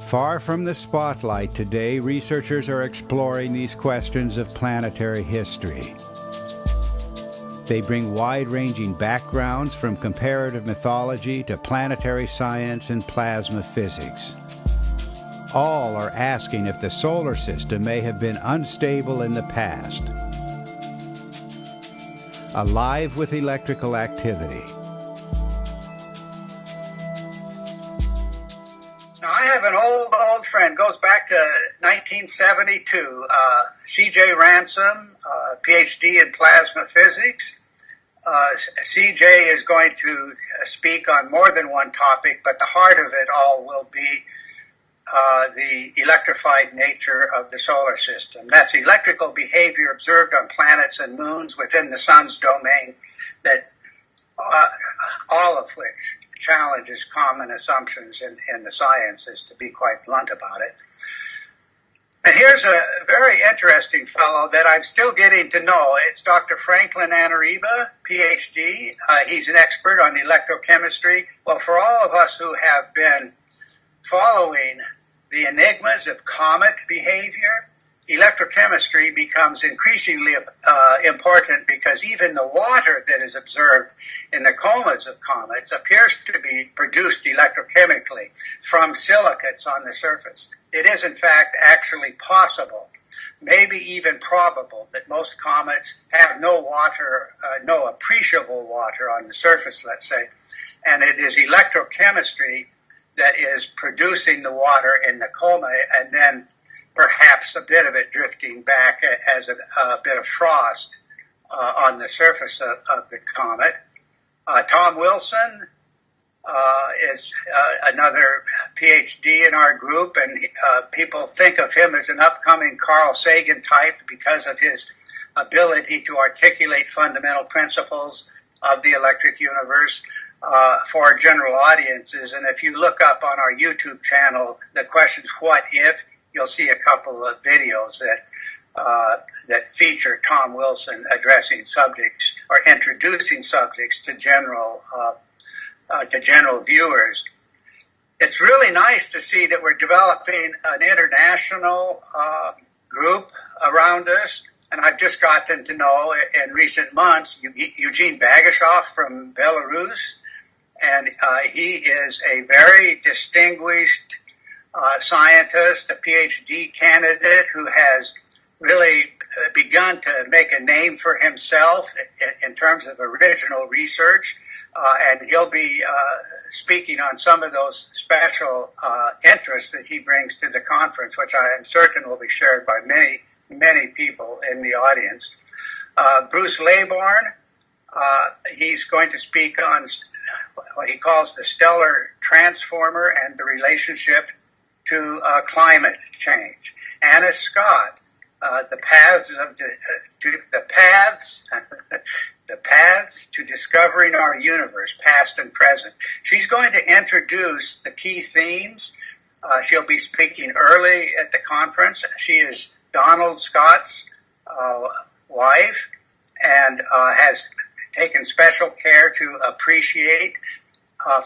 Far from the spotlight today, researchers are exploring these questions of planetary history. They bring wide-ranging backgrounds from comparative mythology to planetary science and plasma physics. All are asking if the solar system may have been unstable in the past, alive with electrical activity. Now, I have an old friend, goes back to 1972, C.J. Ransom, PhD in plasma physics. CJ is going to speak on more than one topic, but the heart of it all will be the electrified nature of the solar system. That's electrical behavior observed on planets and moons within the sun's domain, that all of which challenges common assumptions in the sciences, to be quite blunt about it. And here's a very interesting fellow that I'm still getting to know. It's Dr. Franklin Ariba, PhD. He's an expert on electrochemistry. Well, for all of us who have been following the enigmas of comet behavior, electrochemistry becomes increasingly important, because even the water that is observed in the comas of comets appears to be produced electrochemically from silicates on the surface. It is, in fact, actually possible, maybe even probable, that most comets have no water, no appreciable water on the surface, let's say, and it is electrochemistry that is producing the water in the coma, and then perhaps a bit of it drifting back as a bit of frost on the surface of the comet. Tom Wilson is another PhD in our group, and people think of him as an upcoming Carl Sagan type because of his ability to articulate fundamental principles of the electric universe for general audiences. And if you look up on our YouTube channel the questions "What if?", you'll see a couple of videos that feature Tom Wilson addressing subjects or introducing subjects to general viewers. It's really nice to see that we're developing an international group around us, and I've just gotten to know in recent months Eugene Bagashov from Belarus, and he is a very distinguished scientist, a PhD candidate who has really begun to make a name for himself in terms of original research. And he'll be speaking on some of those special interests that he brings to the conference, which I am certain will be shared by many people in the audience. Bruce Laybourne, he's going to speak on what he calls the stellar transformer and the relationship to climate change. Anna Scott, the paths to discovering our universe, past and present. She's going to introduce the key themes. She'll be speaking early at the conference. She is Donald Scott's wife, and has taken special care to appreciate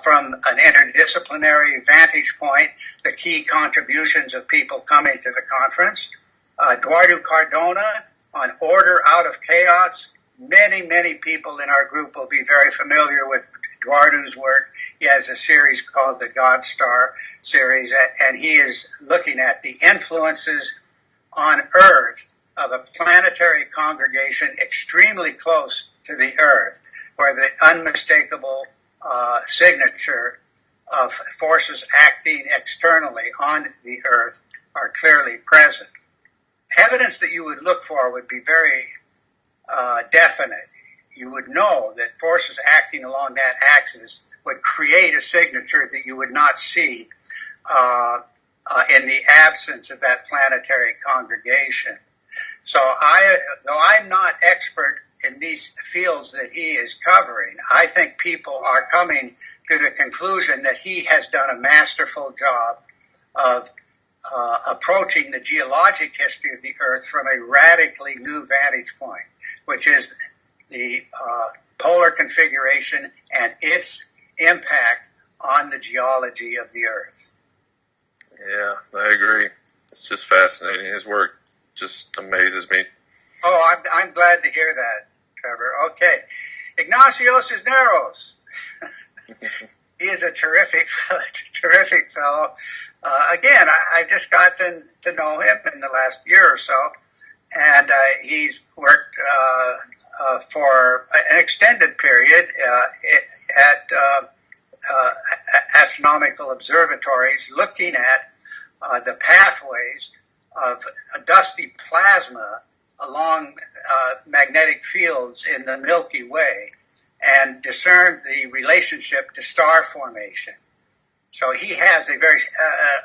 from an interdisciplinary vantage point the key contributions of people coming to the conference. Eduardo Cardona on order out of chaos. Many people in our group will be very familiar with Eduardo's work. He has a series called the Godstar series, and he is looking at the influences on Earth of a planetary congregation extremely close to the Earth, where the unmistakable signature of forces acting externally on the Earth are clearly present. Evidence that you would look for would be very definite. You would know that forces acting along that axis would create a signature that you would not see in the absence of that planetary congregation. So though I'm not expert in these fields that he is covering, I think people are coming to the conclusion that he has done a masterful job of approaching the geologic history of the Earth from a radically new vantage point, which is the polar configuration and its impact on the geology of the Earth. Yeah, I agree. It's just fascinating. His work just amazes me. Oh, I'm glad to hear that, Trevor. Okay. Ignacios Narrows. He is a terrific fellow. Again, I just got to know him in the last year or so, and he's worked for an extended period at astronomical observatories looking at the pathways of a dusty plasma along magnetic fields in the Milky Way and discerned the relationship to star formation. So he has a very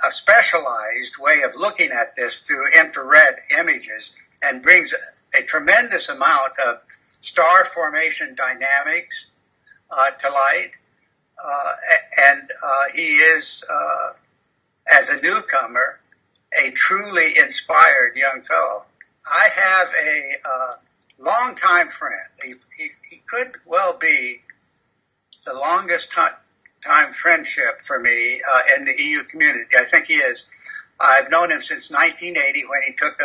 a specialized way of looking at this through infrared images and brings a tremendous amount of star formation dynamics to light. And he is, as a newcomer, a truly inspired young fellow. I have a longtime friend. He could well be the longest time friendship for me in the EU community. I think he is. I've known him since 1980 when he took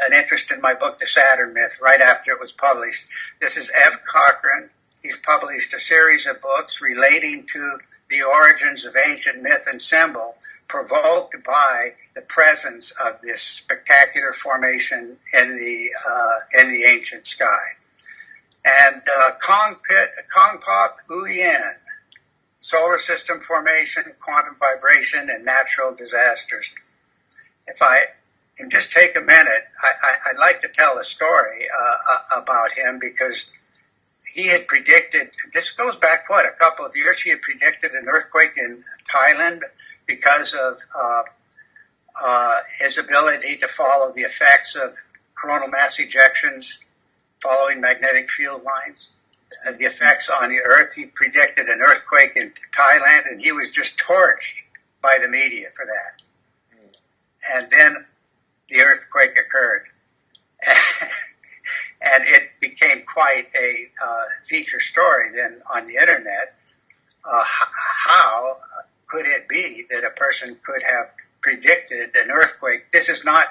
an interest in my book, The Saturn Myth, right after it was published. This is F. Cochran. He's published a series of books relating to the origins of ancient myth and symbol, provoked by the presence of this spectacular formation in the ancient sky. And Kong Pop Uyen, solar system formation, quantum vibration, and natural disasters. If I can just take a minute, I'd like to tell a story about him, because he had predicted, this goes back, a couple of years, he had predicted an earthquake in Thailand because of his ability to follow the effects of coronal mass ejections following magnetic field lines, the effects on the Earth. He predicted an earthquake in Thailand, and he was just torched by the media for that. And then the earthquake occurred. And it became quite a feature story then on the internet. How could it be that a person could have predicted an earthquake? This is not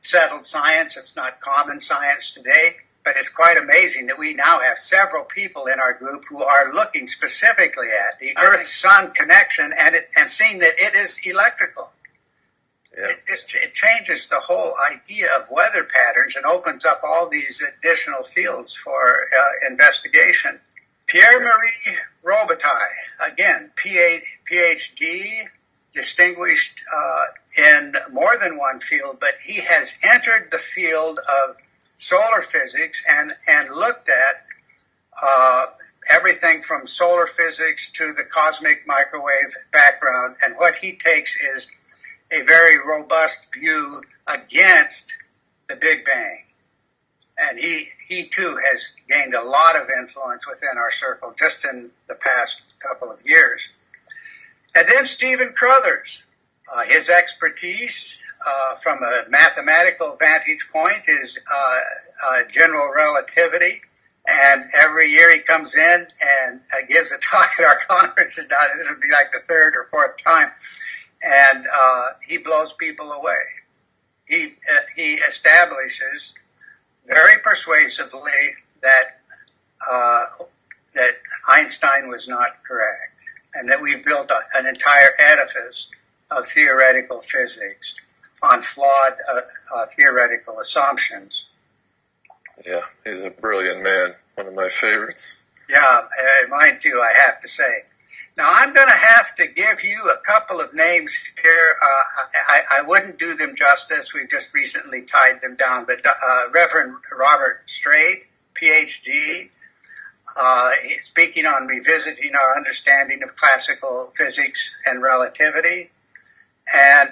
settled science. It's not common science today. But it's quite amazing that we now have several people in our group who are looking specifically at the Earth-Sun connection and seeing that it is electrical. Yeah. It changes the whole idea of weather patterns and opens up all these additional fields for investigation. Pierre-Marie Robitaille, again, PhD, distinguished in more than one field, but he has entered the field of solar physics and looked at everything from solar physics to the cosmic microwave background. And what he takes is a very robust view against the Big Bang. And he too has gained a lot of influence within our circle just in the past couple of years. And then Stephen Crothers, his expertise from a mathematical vantage point is general relativity. And every year he comes in and gives a talk at our conferences. Now this would be like the third or fourth time. And he blows people away. He establishes very persuasively that Einstein was not correct, and that we've built an entire edifice of theoretical physics on flawed theoretical assumptions. Yeah, he's a brilliant man. One of my favorites. Yeah, mine too, I have to say. Now, I'm going to have to give you a couple of names here. I wouldn't do them justice. We've just recently tied them down. But Reverend Robert Straight, PhD, speaking on revisiting our understanding of classical physics and relativity. And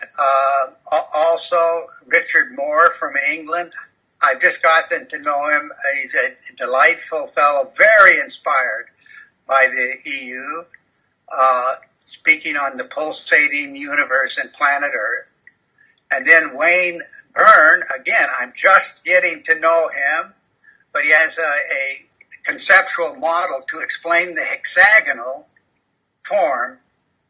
also Richard Moore from England. I've just gotten to know him. He's a delightful fellow, very inspired by the EU. Speaking on the pulsating universe and planet Earth. And then Wayne Byrne, again, I'm just getting to know him, but he has a conceptual model to explain the hexagonal form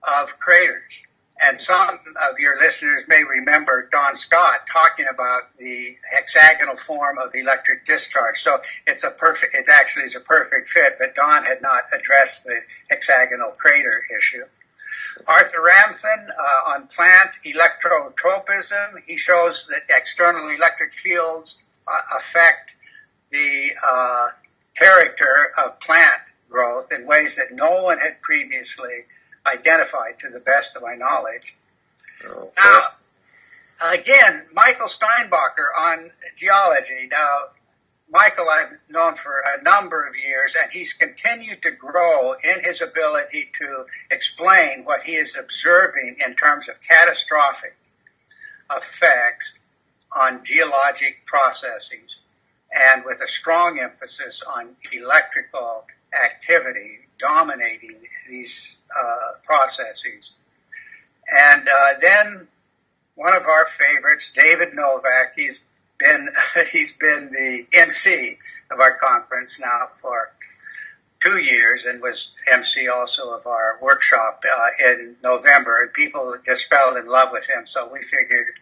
of craters. And some of your listeners may remember Don Scott talking about the hexagonal form of the electric discharge. So it actually is a perfect fit, but Don had not addressed the hexagonal crater issue. Arthur Ramthan on plant electrotropism. He shows that external electric fields affect the character of plant growth in ways that no one had previously identified, to the best of my knowledge. Now, again, Michael Steinbacher on geology. Now, Michael I've known for a number of years, and he's continued to grow in his ability to explain what he is observing in terms of catastrophic effects on geologic processes, and with a strong emphasis on electrical activity dominating these processes. And then one of our favorites, David Novak, he's been the MC of our conference now for 2 years, and was MC also of our workshop in November, and people just fell in love with him, so we figured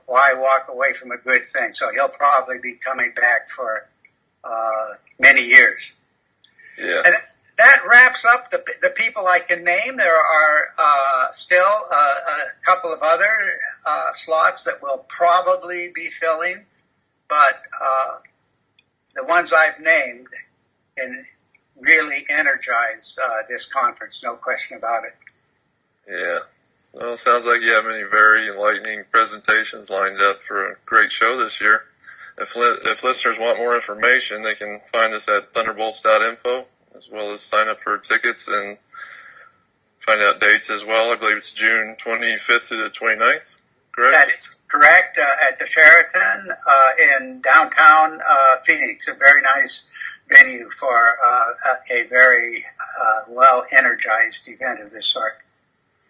why walk away from a good thing. So he'll probably be coming back for many years. Yeah. And that wraps up the people I can name. There are still a couple of other slots that we'll probably be filling, but the ones I've named can really energize this conference, no question about it. Yeah. Well, it sounds like you have many very enlightening presentations lined up for a great show this year. If listeners want more information, they can find us at thunderbolts.info, as well as sign up for tickets and find out dates as well. I believe it's June 25th to the 29th, correct? That is correct, at the Sheraton in downtown Phoenix, a very nice venue for a very well-energized event of this sort.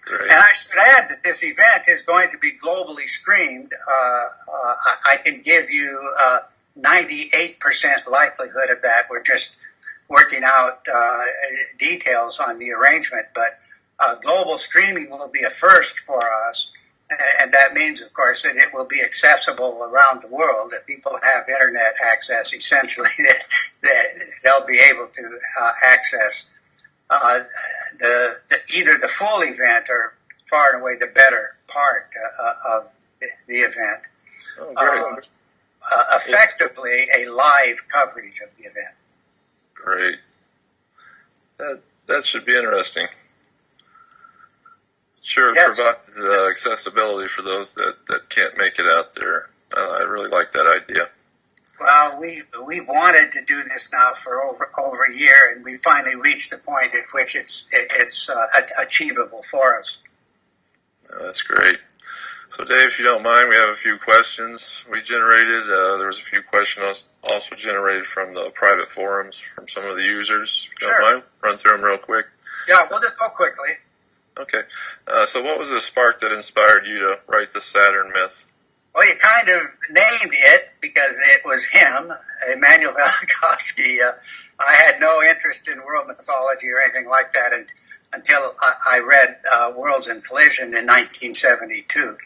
Great. And I should add that this event is going to be globally streamed. I can give you 98% likelihood of that. We're just working out details on the arrangement, but global streaming will be a first for us, and that means, of course, that it will be accessible around the world. If people have internet access, essentially, they'll be able to access either the full event or far and away the better part of the event. Oh, great. Effectively, a live coverage of the event. Great. That should be interesting. Sure, it Yes. provides accessibility for those that can't make it out there. I really like that idea. Well, we've wanted to do this now for over a year, and we finally reached the point at which it's achievable for us. That's great. So, Dave, if you don't mind, we have a few questions we generated. There was a few questions also generated from the private forums from some of the users. If you don't mind, run through them real quick. Yeah, we'll just go quickly. Okay. So what was the spark that inspired you to write the Saturn myth? Well, you kind of named it because it was him, Immanuel Velikovsky. I had no interest in world mythology or anything like that until I read Worlds in Collision in 1972.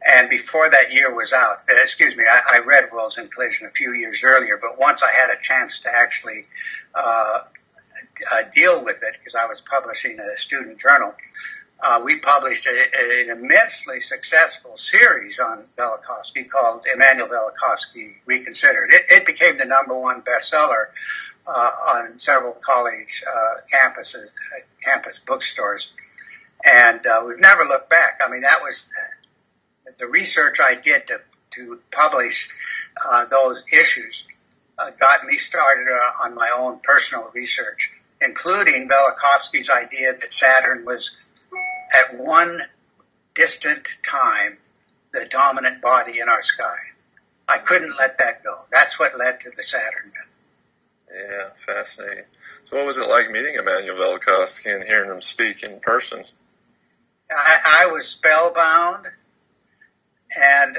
And before that year was out, I read Worlds in Collision a few years earlier, but once I had a chance to actually deal with it, because I was publishing a student journal, we published an immensely successful series on Velikovsky called Immanuel Velikovsky Reconsidered. It became the #1 bestseller on several college campus bookstores, and we've never looked back. I mean, that was the research I did to publish those issues got me started on my own personal research, including Velikovsky's idea that Saturn was at one distant time the dominant body in our sky. I couldn't let that go. That's what led to the Saturn myth. Yeah, fascinating. So what was it like meeting Immanuel Velikovsky and hearing him speak in person? I was spellbound, and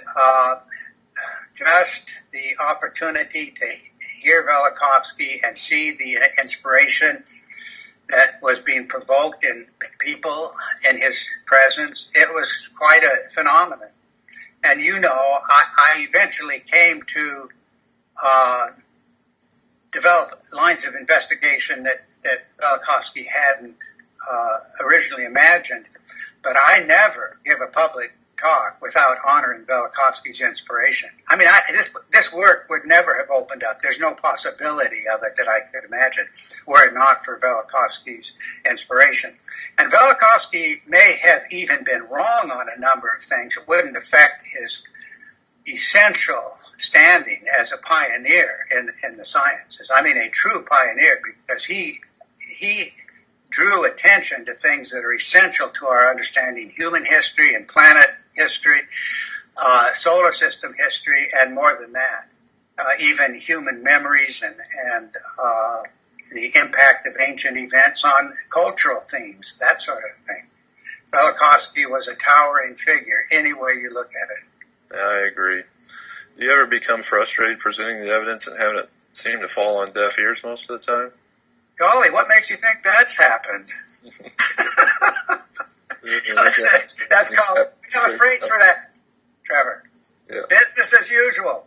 just the opportunity to hear Velikovsky and see the inspiration that was being provoked in people in his presence. It was quite a phenomenon. And I eventually came to develop lines of investigation that Velikovsky hadn't originally imagined. But I never give a public talk without honoring Velikovsky's inspiration. I mean, this work would never have opened up. There's no possibility of it that I could imagine were it not for Velikovsky's inspiration. And Velikovsky may have even been wrong on a number of things. It wouldn't affect his essential standing as a pioneer in the sciences. I mean, a true pioneer, because he drew attention to things that are essential to our understanding human history and planet history, solar system history, and more than that, even human memories and the impact of ancient events on cultural themes, that sort of thing. Velikovsky was a towering figure any way you look at it. I agree. Do you ever become frustrated presenting the evidence and having it seem to fall on deaf ears most of the time? Golly, what makes you think that's happened? That's called, we have a phrase for that, Trevor. Yeah. Business as usual.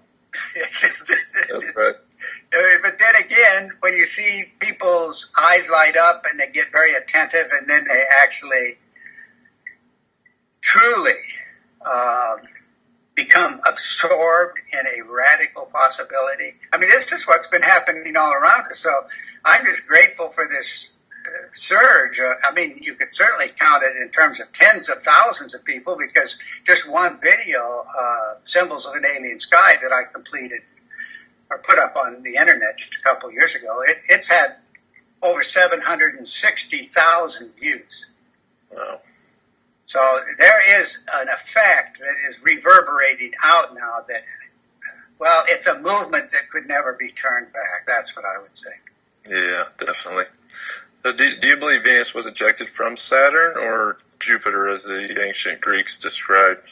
That's right. But then again, when you see people's eyes light up and they get very attentive and then they actually truly become absorbed in a radical possibility. I mean, this is what's been happening all around us. So I'm just grateful for this surge. I mean, you could certainly count it in terms of tens of thousands of people, because just one video, Symbols of an Alien Sky, that I completed or put up on the internet just a couple of years ago, it's had over 760,000 views. Wow. So there is an effect that is reverberating out now that, well, it's a movement that could never be turned back. That's what I would say. Yeah, definitely. So do you believe Venus was ejected from Saturn or Jupiter, as the ancient Greeks described?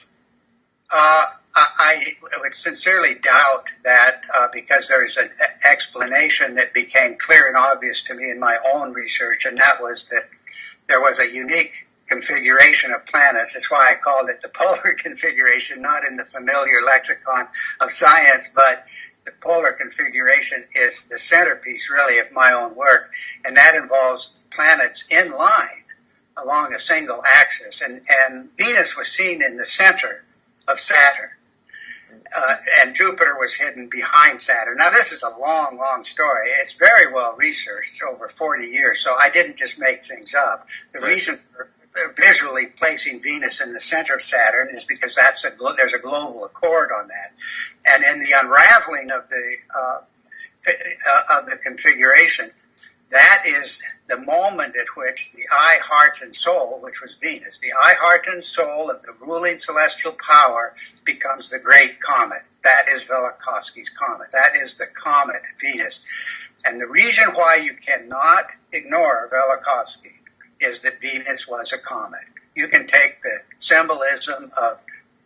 I would sincerely doubt that, because there's an explanation that became clear and obvious to me in my own research, and that was that there was a unique configuration of planets. That's why I called it the polar configuration, not in the familiar lexicon of science, but the polar configuration is the centerpiece, really, of my own work, and that involves planets in line along a single axis. And Venus was seen in the center of Saturn, and Jupiter was hidden behind Saturn. Now, this is a long, long story. It's very well researched over 40 years, so I didn't just make things up. The reason for visually placing Venus in the center of Saturn is because there's a global accord on that. And in the unraveling of the configuration, that is the moment at which the eye, heart, and soul, which was Venus, the eye, heart, and soul of the ruling celestial power becomes the great comet. That is Velikovsky's comet. That is the comet Venus. And the reason why you cannot ignore Velikovsky is that Venus was a comet. You can take the symbolism of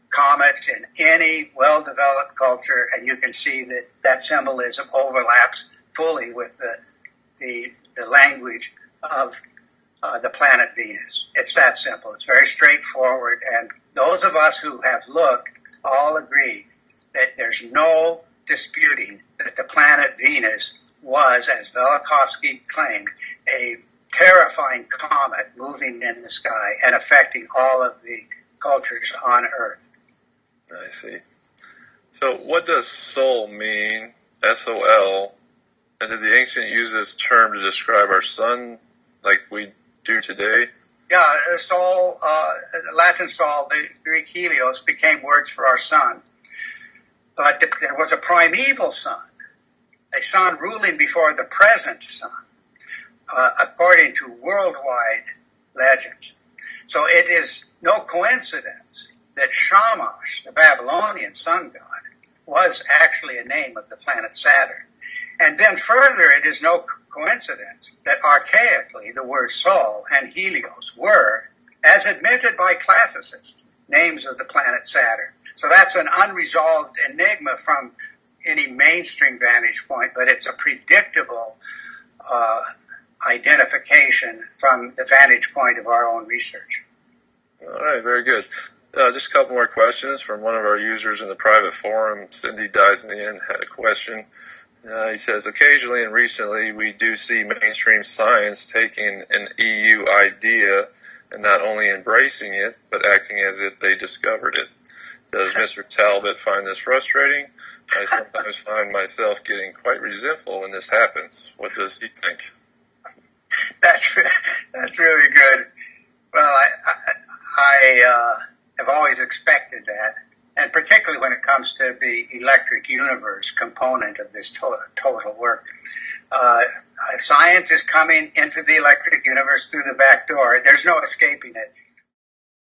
comets in any well-developed culture, and you can see that symbolism overlaps fully with the language of the planet Venus. It's that simple. It's very straightforward, and those of us who have looked all agree that there's no disputing that the planet Venus was, as Velikovsky claimed, a terrifying comet moving in the sky and affecting all of the cultures on Earth. I see. So what does soul mean, S-O-L, and did the ancient use this term to describe our sun like we do today? Yeah, Sol, Latin Sol, the Greek Helios, became words for our sun. But there was a primeval sun, a sun ruling before the present sun, according to worldwide legends. So it is no coincidence that Shamash, the Babylonian sun god, was actually a name of the planet Saturn. And then further, it is no coincidence that archaically the words Sol and Helios were, as admitted by classicists, names of the planet Saturn. So that's an unresolved enigma from any mainstream vantage point, but it's a predictable identification from the vantage point of our own research. All right, very good. Just a couple more questions from one of our users in the private forum. Cindy Dies in the End had a question. He says, occasionally and recently we do see mainstream science taking an EU idea and not only embracing it, but acting as if they discovered it. Does Mr. Talbot find this frustrating? I sometimes find myself getting quite resentful when this happens. What does he think? That's really good. Well, I have always expected that, and particularly when it comes to the electric universe component of this total work. Science is coming into the electric universe through the back door. There's no escaping it.